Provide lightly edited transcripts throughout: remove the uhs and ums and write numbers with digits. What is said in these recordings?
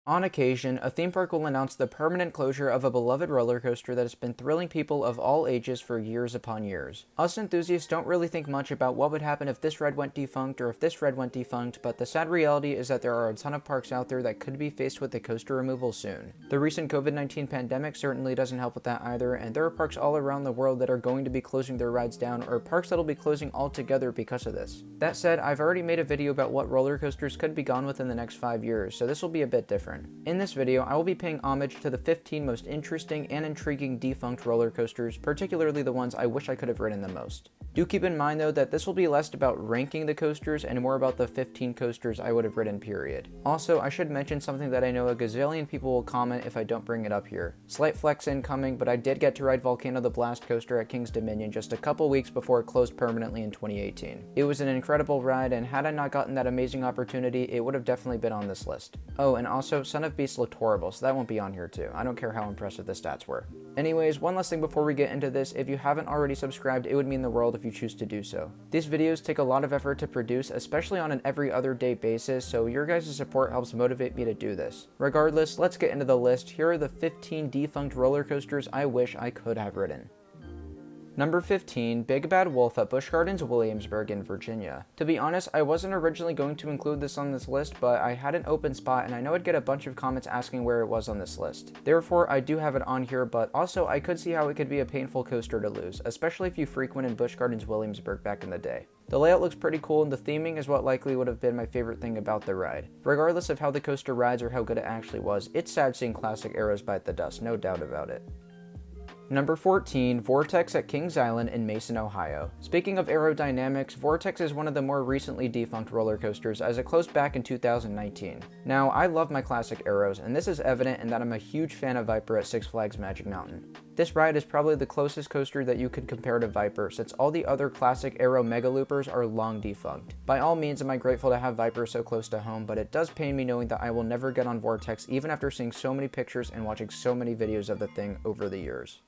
On occasion, a theme park will announce the permanent closure of a beloved roller coaster that has been thrilling people of all ages for years upon years. Us enthusiasts don't really think much about what would happen if this ride went defunct or if this ride went defunct, but the sad reality is that there are a ton of parks out there that could be faced with a coaster removal soon. The recent COVID-19 pandemic certainly doesn't help with that either, and there are parks all around the world that are going to be closing their rides down, or parks that'll be closing altogether because of this. That said, I've already made a video about what roller coasters could be gone within the next 5 years, so this will be a bit different. In this video, I will be paying homage to the 15 most interesting and intriguing defunct roller coasters, particularly the ones I wish I could have ridden the most. Do keep in mind though that this will be less about ranking the coasters and more about the 15 coasters I would have ridden, period. Also, I should mention something that I know a gazillion people will comment if I don't bring it up here. Slight flex incoming, but I did get to ride Volcano the Blast coaster at King's Dominion just a couple weeks before it closed permanently in 2018. It was an incredible ride, and had I not gotten that amazing opportunity, it would have definitely been on this list. Oh, and also, Son of Beast looked horrible, so that won't be on here too. I don't care how impressive the stats were. Anyways, one last thing before we get into this, if you haven't already subscribed, it would mean the world if you choose to do so. These videos take a lot of effort to produce, especially on an every other day basis, so your guys' support helps motivate me to do this. Regardless, let's get into the list. Here are the 15 defunct roller coasters I wish I could have ridden. Number 15, Big Bad Wolf at Busch Gardens, Williamsburg in Virginia. To be honest, I wasn't originally going to include this on this list, but I had an open spot and I know I'd get a bunch of comments asking where it was on this list. Therefore, I do have it on here, but also I could see how it could be a painful coaster to lose, especially if you frequented Busch Gardens, Williamsburg back in the day. The layout looks pretty cool, and the theming is what likely would have been my favorite thing about the ride. Regardless of how the coaster rides or how good it actually was, it's sad seeing classic arrows bite the dust, no doubt about it. Number 14, Vortex at Kings Island in Mason, Ohio. Speaking of aerodynamics, Vortex is one of the more recently defunct roller coasters as it closed back in 2019. Now, I love my classic arrows, and this is evident in that I'm a huge fan of Viper at Six Flags Magic Mountain. This ride is probably the closest coaster that you could compare to Viper, since all the other classic Aero Mega Loopers are long defunct. By all means, am I grateful to have Viper so close to home, but it does pain me knowing that I will never get on Vortex even after seeing so many pictures and watching so many videos of the thing over the years.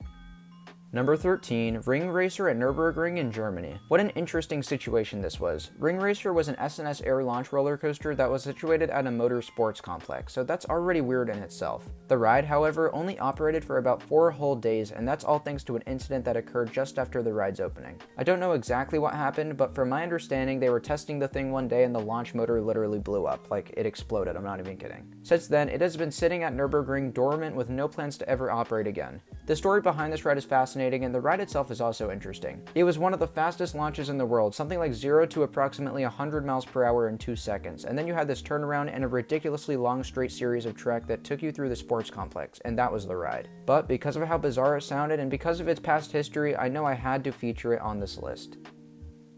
Number 13, Ring Racer at Nurburgring in Germany. What an interesting situation this was. Ring Racer was an S&S air launch roller coaster that was situated at a motor sports complex, so that's already weird in itself. The ride, however, only operated for about 4 whole days, and that's all thanks to an incident that occurred just after the ride's opening. I don't know exactly what happened, but from my understanding, they were testing the thing one day and the launch motor literally blew up, like it exploded, I'm not even kidding. Since then, it has been sitting at Nurburgring dormant with no plans to ever operate again. The story behind this ride is fascinating, and the ride itself is also interesting. It was one of the fastest launches in the world, something like 0 to approximately 100 miles per hour in 2 seconds, and then you had this turnaround and a ridiculously long straight series of track that took you through the sports complex, and that was the ride. But because of how bizarre it sounded and because of its past history, I know I had to feature it on this list.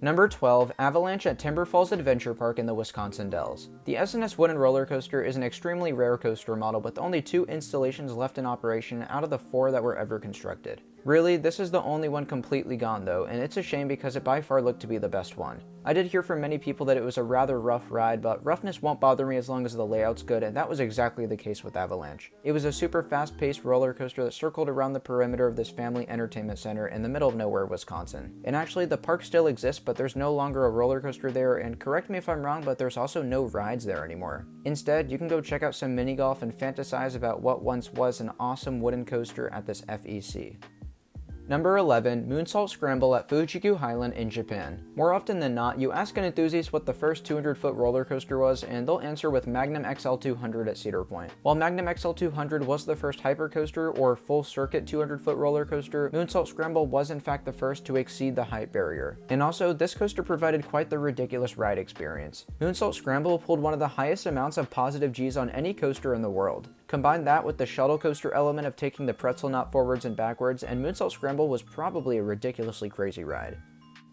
Number 12, Avalanche at Timber Falls Adventure Park in the Wisconsin Dells. The S&S wooden roller coaster is an extremely rare coaster model with only 2 installations left in operation out of the 4 that were ever constructed. Really, this is the only one completely gone though, and it's a shame because it by far looked to be the best one. I did hear from many people that it was a rather rough ride, but roughness won't bother me as long as the layout's good, and that was exactly the case with Avalanche. It was a super fast-paced roller coaster that circled around the perimeter of this family entertainment center in the middle of nowhere, Wisconsin. And actually, the park still exists, but there's no longer a roller coaster there, and correct me if I'm wrong, but there's also no rides there anymore. Instead, you can go check out some mini golf and fantasize about what once was an awesome wooden coaster at this FEC. Number 11, Moonsault Scramble at Fuji-Q Highland in Japan. More often than not, you ask an enthusiast what the first 200-foot roller coaster was, and they'll answer with Magnum XL200 at Cedar Point. While Magnum XL200 was the first hypercoaster or full-circuit 200-foot roller coaster, Moonsault Scramble was in fact the first to exceed the height barrier. And also, this coaster provided quite the ridiculous ride experience. Moonsault Scramble pulled one of the highest amounts of positive Gs on any coaster in the world. Combine that with the shuttle coaster element of taking the pretzel knot forwards and backwards, and Moonsault Scramble was probably a ridiculously crazy ride.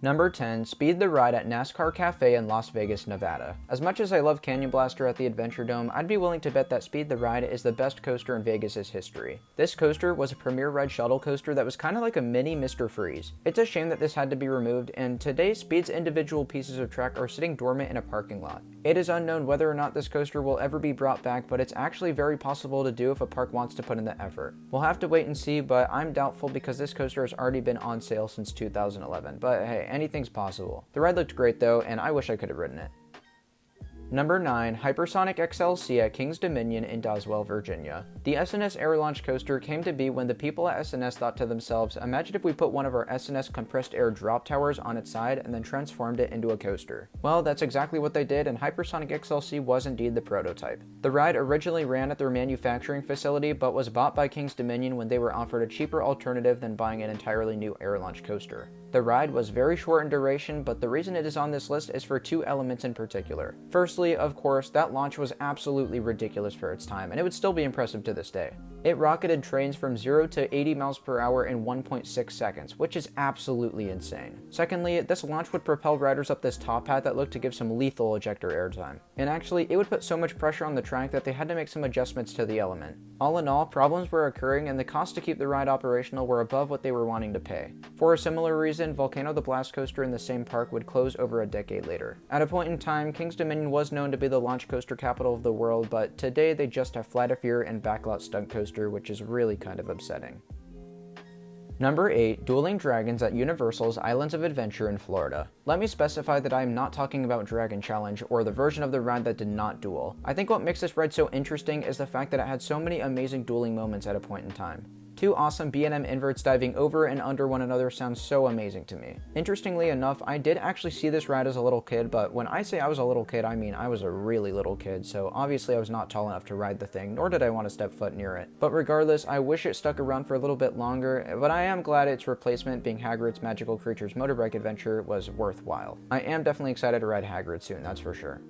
Number 10, Speed the Ride at NASCAR Cafe in Las Vegas, Nevada. As much as I love Canyon Blaster at the Adventure Dome, I'd be willing to bet that Speed the Ride is the best coaster in Vegas' history. This coaster was a premier ride shuttle coaster that was kind of like a mini Mr. Freeze. It's a shame that this had to be removed, and today Speed's individual pieces of track are sitting dormant in a parking lot. It is unknown whether or not this coaster will ever be brought back, but it's actually very possible to do if a park wants to put in the effort. We'll have to wait and see, but I'm doubtful because this coaster has already been on sale since 2011, but hey, anything's possible. The ride looked great though, and I wish I could have ridden it. Number 9. Hypersonic XLC at King's Dominion in Doswell, Virginia. The SNS air launch coaster came to be when the people at SNS thought to themselves, imagine if we put one of our SNS compressed air drop towers on its side and then transformed it into a coaster. Well, that's exactly what they did, and Hypersonic XLC was indeed the prototype. The ride originally ran at their manufacturing facility, but was bought by King's Dominion when they were offered a cheaper alternative than buying an entirely new air launch coaster. The ride was very short in duration, but the reason it is on this list is for two elements in particular. Firstly, of course, that launch was absolutely ridiculous for its time, and it would still be impressive to this day. It rocketed trains from 0 to 80 miles per hour in 1.6 seconds, which is absolutely insane. Secondly, this launch would propel riders up this top hat that looked to give some lethal ejector airtime. And actually, it would put so much pressure on the track that they had to make some adjustments to the element. All in all, problems were occurring and the cost to keep the ride operational were above what they were wanting to pay. For a similar reason, Volcano the Blast Coaster in the same park would close over a decade later. At a point in time, King's Dominion was known to be the launch coaster capital of the world, but today they just have Flight of Fear and Backlot Stunt Coaster, which is really kind of upsetting. Number 8. Dueling Dragons at Universal's Islands of Adventure in Florida. Let me specify that I am not talking about Dragon Challenge, or the version of the ride that did not duel. I think what makes this ride so interesting is the fact that it had so many amazing dueling moments at a point in time. Two awesome B&M inverts diving over and under one another sounds so amazing to me. Interestingly enough, I did actually see this ride as a little kid, but when I say I was a little kid, I mean I was a really little kid, so obviously I was not tall enough to ride the thing, nor did I want to step foot near it. But regardless, I wish it stuck around for a little bit longer, but I am glad its replacement, being Hagrid's Magical Creatures Motorbike Adventure, was worthwhile. I am definitely excited to ride Hagrid soon, that's for sure.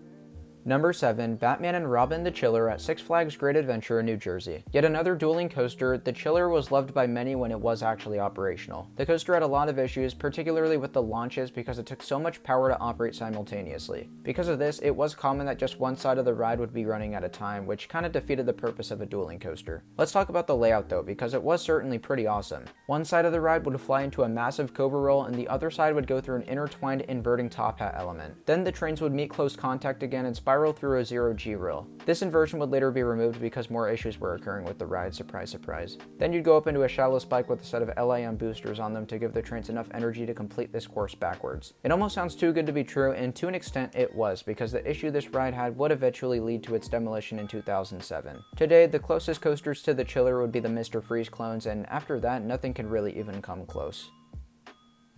Number 7. Batman and Robbin the Chiller at Six Flags Great Adventure in New Jersey. Yet another dueling coaster, the Chiller was loved by many when it was actually operational. The coaster had a lot of issues, particularly with the launches because it took so much power to operate simultaneously. Because of this, it was common that just one side of the ride would be running at a time, which kind of defeated the purpose of a dueling coaster. Let's talk about the layout though, because it was certainly pretty awesome. One side of the ride would fly into a massive cobra roll, and the other side would go through an intertwined inverting top hat element. Then the trains would meet close contact again and spiral through a 0G rail. This inversion would later be removed because more issues were occurring with the ride, surprise surprise. Then you'd go up into a shallow spike with a set of LIM boosters on them to give the trains enough energy to complete this course backwards. It almost sounds too good to be true, and to an extent it was, because the issue this ride had would eventually lead to its demolition in 2007. Today, the closest coasters to the Chiller would be the Mr. Freeze clones, and after that, nothing can really even come close.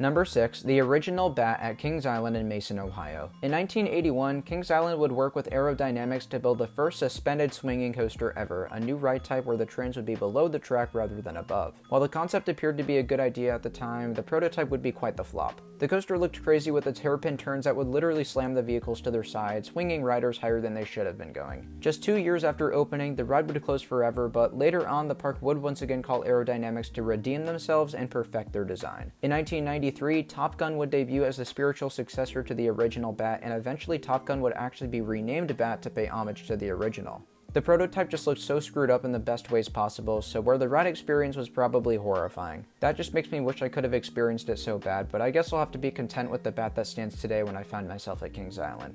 Number 6. The original Bat at Kings Island in Mason, Ohio. In 1981, Kings Island would work with Aerodynamics to build the first suspended swinging coaster ever, a new ride type where the trains would be below the track rather than above. While the concept appeared to be a good idea at the time, the prototype would be quite the flop. The coaster looked crazy with its hairpin turns that would literally slam the vehicles to their sides, swinging riders higher than they should have been going. Just 2 years after opening, the ride would close forever, but later on the park would once again call Aerodynamics to redeem themselves and perfect their design. In 1993, Top Gun would debut as the spiritual successor to the original Bat, and eventually Top Gun would actually be renamed Bat to pay homage to the original. The prototype just looked so screwed up in the best ways possible, so where the ride experience was probably horrifying. That just makes me wish I could have experienced it so bad, but I guess I'll have to be content with the Bat that stands today when I find myself at Kings Island.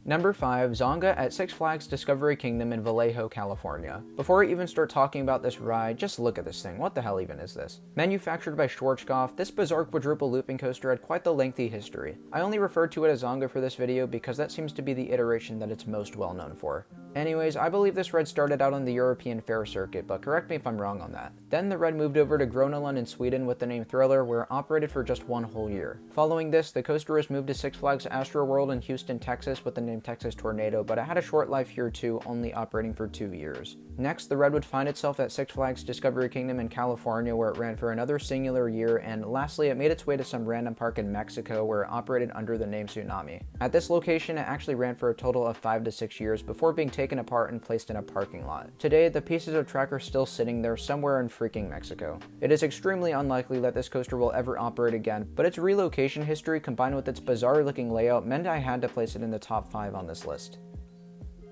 Number 5. Zonga at Six Flags Discovery Kingdom in Vallejo, California. Before I even start talking about this ride, just look at this thing. What the hell even is this? Manufactured by Schwarzkopf, this bizarre quadruple looping coaster had quite the lengthy history. I only referred to it as Zonga for this video because that seems to be the iteration that it's most well known for. Anyways, I believe this ride started out on the European Fair Circuit, but correct me if I'm wrong on that. Then the ride moved over to Grönalund in Sweden with the name Thriller, where it operated for just 1 whole year. Following this, the coaster was moved to Six Flags Astroworld in Houston, Texas with the name Texas Tornado, but it had a short life here too, only operating for 2 years. Next, the ride would find itself at Six Flags Discovery Kingdom in California, where it ran for another singular year, and lastly, it made its way to some random park in Mexico, where it operated under the name Tsunami. At this location, it actually ran for a total of 5 to 6 years before being taken apart and placed in a parking lot. Today, the pieces of track are still sitting there somewhere in freaking Mexico. It is extremely unlikely that this coaster will ever operate again, but its relocation history combined with its bizarre looking layout meant I had to place it in the top 5 on this list.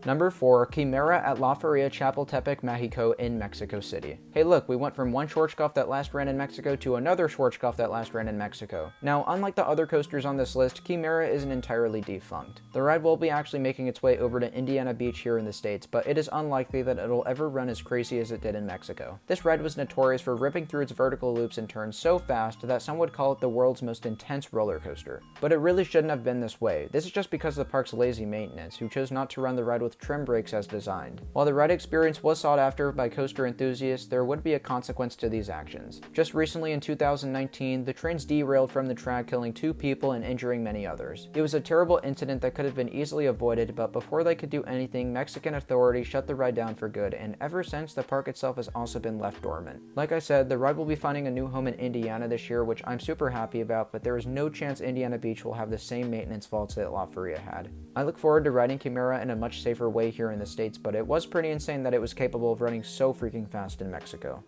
Number 4, Quimera at La Feria Chapultepec, Mexico in Mexico City. Hey look, we went from one Schwarzkopf that last ran in Mexico to another Schwarzkopf that last ran in Mexico. Now, unlike the other coasters on this list, Quimera isn't entirely defunct. The ride will be actually making its way over to Indiana Beach here in the States, but it is unlikely that it'll ever run as crazy as it did in Mexico. This ride was notorious for ripping through its vertical loops and turns so fast that some would call it the world's most intense roller coaster. But it really shouldn't have been this way. This is just because of the park's lazy maintenance, who chose not to run the ride with trim brakes as designed. While the ride experience was sought after by coaster enthusiasts, there would be a consequence to these actions. Just recently in 2019, the trains derailed from the track, killing 2 people and injuring many others. It was a terrible incident that could have been easily avoided, but before they could do anything, Mexican authorities shut the ride down for good, and ever since, the park itself has also been left dormant. Like I said, the ride will be finding a new home in Indiana this year, which I'm super happy about, but there is no chance Indiana Beach will have the same maintenance faults that La Feria had. I look forward to riding Quimera in a much safer way here in the States, but it was pretty insane that it was capable of running so freaking fast in Mexico.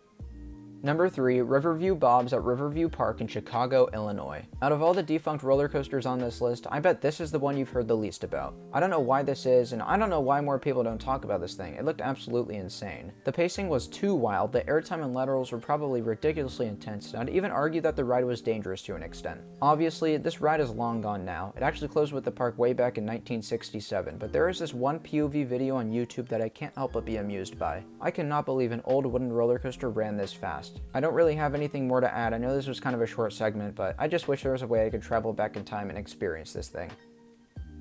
Number 3, Riverview Bob's at Riverview Park in Chicago, Illinois. Out of all the defunct roller coasters on this list, I bet this is the one you've heard the least about. I don't know why this is, and I don't know why more people don't talk about this thing. It looked absolutely insane. The pacing was too wild, the airtime and laterals were probably ridiculously intense, and I'd even argue that the ride was dangerous to an extent. Obviously, this ride is long gone now. It actually closed with the park way back in 1967, but there is this one POV video on YouTube that I can't help but be amused by. I cannot believe an old wooden roller coaster ran this fast. I don't really have anything more to add. I know this was kind of a short segment, but I just wish there was a way I could travel back in time and experience this thing.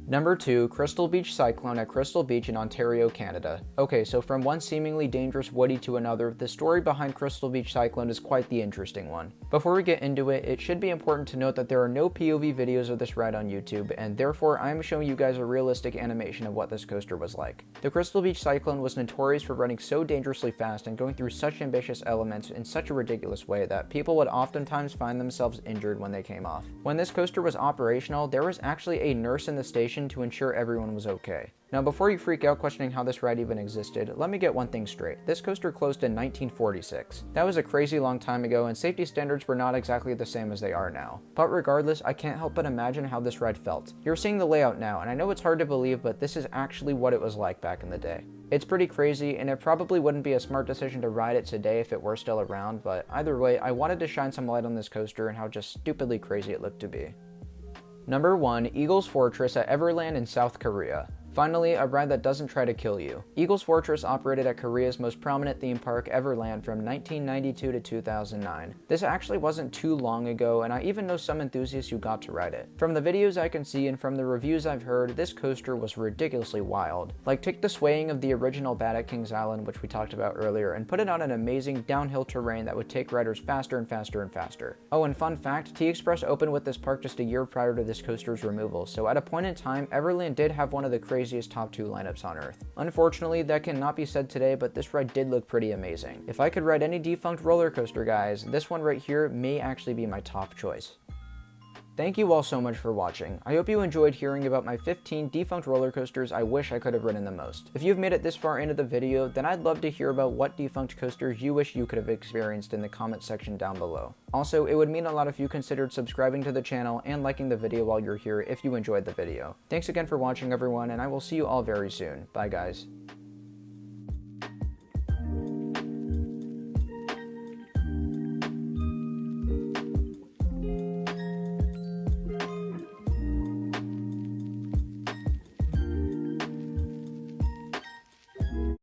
Number 2, Crystal Beach Cyclone at Crystal Beach in Ontario, Canada. Okay, so from one seemingly dangerous woody to another, the story behind Crystal Beach Cyclone is quite the interesting one. Before we get into it, it should be important to note that there are no POV videos of this ride on YouTube, and therefore I'm showing you guys a realistic animation of what this coaster was like. The Crystal Beach Cyclone was notorious for running so dangerously fast and going through such ambitious elements in such a ridiculous way that people would oftentimes find themselves injured when they came off. When this coaster was operational, there was actually a nurse in the station to ensure everyone was okay. Now, before you freak out questioning how this ride even existed, let me get one thing straight. This coaster closed in 1946. That was a crazy long time ago, and safety standards were not exactly the same as they are now. But regardless, I can't help but imagine how this ride felt. You're seeing the layout now, and I know it's hard to believe, but this is actually what it was like back in the day. It's pretty crazy, and it probably wouldn't be a smart decision to ride it today if it were still around, but either way, I wanted to shine some light on this coaster and how just stupidly crazy it looked to be. Number 1, Eagle's Fortress at Everland in South Korea. Finally, a ride that doesn't try to kill you. Eagle's Fortress operated at Korea's most prominent theme park, Everland, from 1992 to 2009. This actually wasn't too long ago, and I even know some enthusiasts who got to ride it. From the videos I can see and from the reviews I've heard, this coaster was ridiculously wild. Like, take the swaying of the original Bat at Kings Island, which we talked about earlier, and put it on an amazing downhill terrain that would take riders faster and faster and faster. Oh, and fun fact, T-Express opened with this park just a year prior to this coaster's removal, so at a point in time, Everland did have one of the craziest top 2 lineups on Earth. Unfortunately, that cannot be said today, but this ride did look pretty amazing. If I could ride any defunct roller coaster, guys, this one right here may actually be my top choice. Thank you all so much for watching. I hope you enjoyed hearing about my 15 defunct roller coasters I wish I could have ridden the most. If you've made it this far into the video, then I'd love to hear about what defunct coasters you wish you could have experienced in the comment section down below. Also, it would mean a lot if you considered subscribing to the channel and liking the video while you're here if you enjoyed the video. Thanks again for watching, everyone, and I will see you all very soon. Bye, guys.